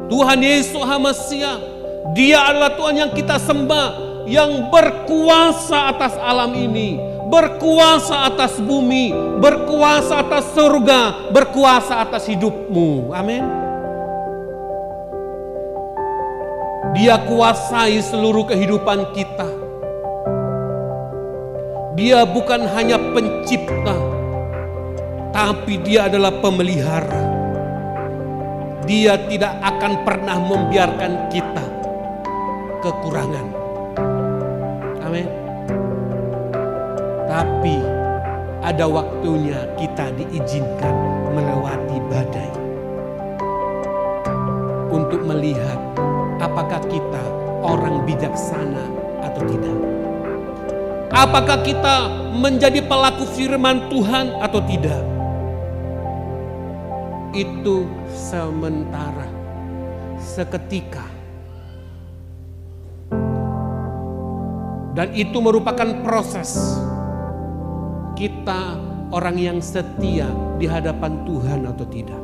Tuhan Yesus Hamasiah, Dia adalah Tuhan yang kita sembah, yang berkuasa atas alam ini, berkuasa atas bumi, berkuasa atas surga, berkuasa atas hidupmu. Amin. Dia kuasai seluruh kehidupan kita. Dia bukan hanya pencipta, tapi Dia adalah pemelihara. Dia tidak akan pernah membiarkan kita kekurangan. Amin. Tapi ada waktunya kita diizinkan melewati badai untuk melihat apakah kita orang bijaksana atau tidak. Apakah kita menjadi pelaku firman Tuhan atau tidak. Itu sementara, seketika. Dan itu merupakan proses kita orang yang setia di hadapan Tuhan atau tidak.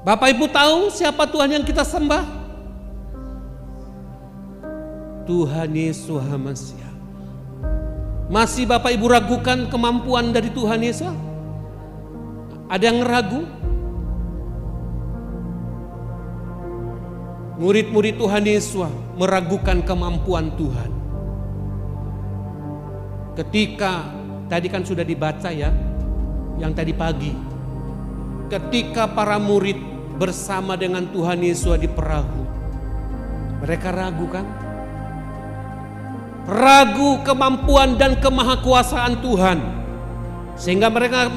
Bapak Ibu tahu siapa Tuhan yang kita sembah? Tuhan Yesus Hamasiah. Masih Bapak Ibu ragukan kemampuan dari Tuhan Yesus? Ada yang ragu? Murid-murid Tuhan Yesus meragukan kemampuan Tuhan. Ketika tadi kan sudah dibaca ya, yang tadi pagi. Ketika para murid bersama dengan Tuhan Yesus di perahu, mereka ragu kan? Ragu kemampuan dan kemahakuasaan Tuhan, sehingga mereka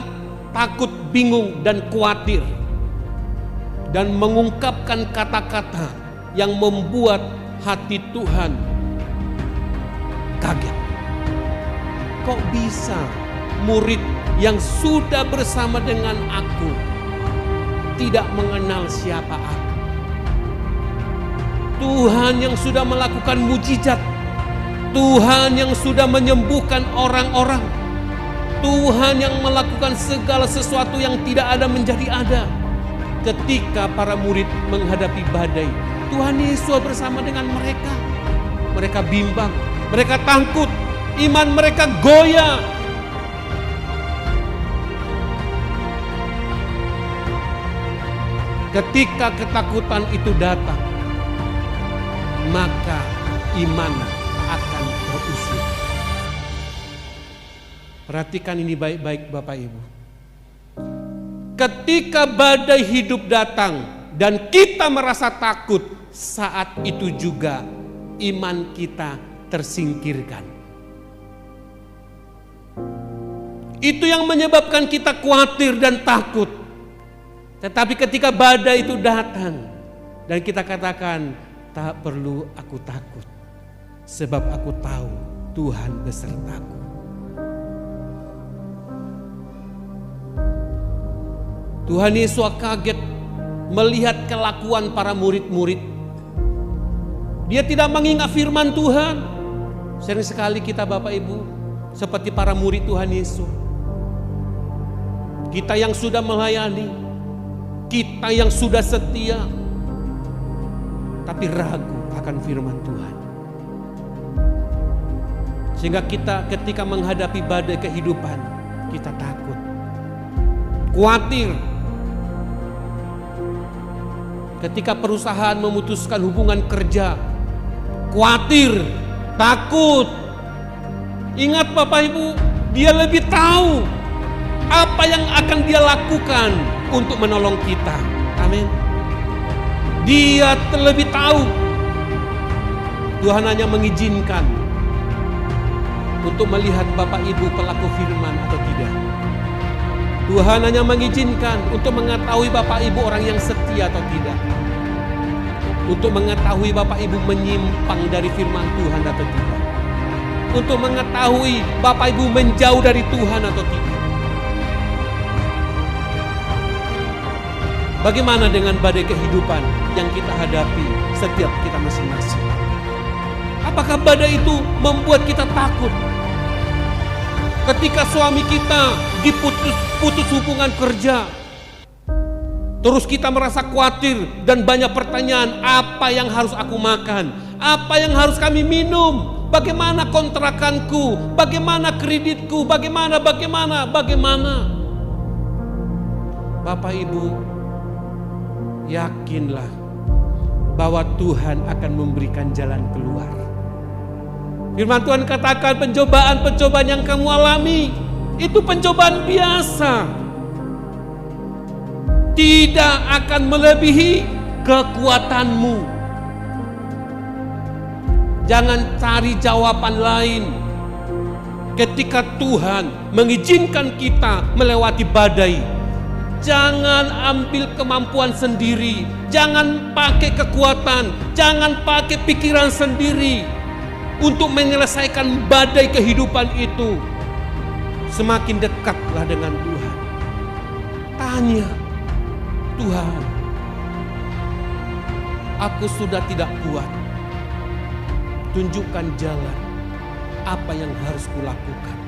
takut, bingung dan khawatir, dan mengungkapkan kata-kata yang membuat hati Tuhan kaget. Kok bisa murid yang sudah bersama dengan aku tidak mengenal siapa aku? Tuhan yang sudah melakukan mujizat, Tuhan yang sudah menyembuhkan orang-orang, Tuhan yang melakukan segala sesuatu yang tidak ada menjadi ada. Ketika para murid menghadapi badai, Tuhan Yesus bersama dengan mereka. Mereka bimbang, mereka takut, iman mereka goyah. Ketika ketakutan itu datang, maka iman akan terusir. Perhatikan ini baik-baik Bapak Ibu. Ketika badai hidup datang dan kita merasa takut, saat itu juga iman kita tersingkirkan. Itu yang menyebabkan kita khawatir dan takut. Tetapi ketika badai itu datang dan kita katakan, tak perlu aku takut, sebab aku tahu Tuhan besertaku. Tuhan Yesus kaget melihat kelakuan para murid-murid. Dia tidak mengingat firman Tuhan. Sering sekali kita Bapak Ibu seperti para murid Tuhan Yesus. Kita yang sudah melayani, kita yang sudah setia, tapi ragu akan firman Tuhan. Sehingga kita ketika menghadapi badai kehidupan, kita takut, khawatir. Ketika perusahaan memutuskan hubungan kerja, khawatir, takut. Ingat Bapak Ibu, Dia lebih tahu apa yang akan Dia lakukan untuk menolong kita. Amin. Dia terlebih tahu. Tuhan hanya mengizinkan untuk melihat Bapak Ibu pelaku firman atau tidak. Tuhan hanya mengizinkan untuk mengetahui Bapak Ibu orang yang setia atau tidak. Untuk mengetahui Bapak Ibu menyimpang dari firman Tuhan atau tidak. Untuk mengetahui Bapak Ibu menjauh dari Tuhan atau tidak. Bagaimana dengan badai kehidupan yang kita hadapi setiap kita masing-masing? Apakah badai itu membuat kita takut? Ketika suami kita diputus hubungan kerja, Terus kita merasa khawatir dan banyak pertanyaan, apa yang harus aku makan? Apa yang harus kami minum? Bagaimana kontrakanku? Bagaimana kreditku? Bagaimana? Bapak Ibu, yakinlah bahwa Tuhan akan memberikan jalan keluar. Firman Tuhan katakan pencobaan-pencobaan yang kamu alami itu pencobaan biasa. Tidak akan melebihi kekuatanmu. Jangan cari jawaban lain. Ketika Tuhan mengizinkan kita melewati badai, jangan ambil kemampuan sendiri, jangan pakai kekuatan, jangan pakai pikiran sendiri untuk menyelesaikan badai kehidupan itu. Semakin dekatlah dengan Tuhan. Tanya, Tuhan, aku sudah tidak kuat. Tunjukkan jalan apa yang harus kulakukan.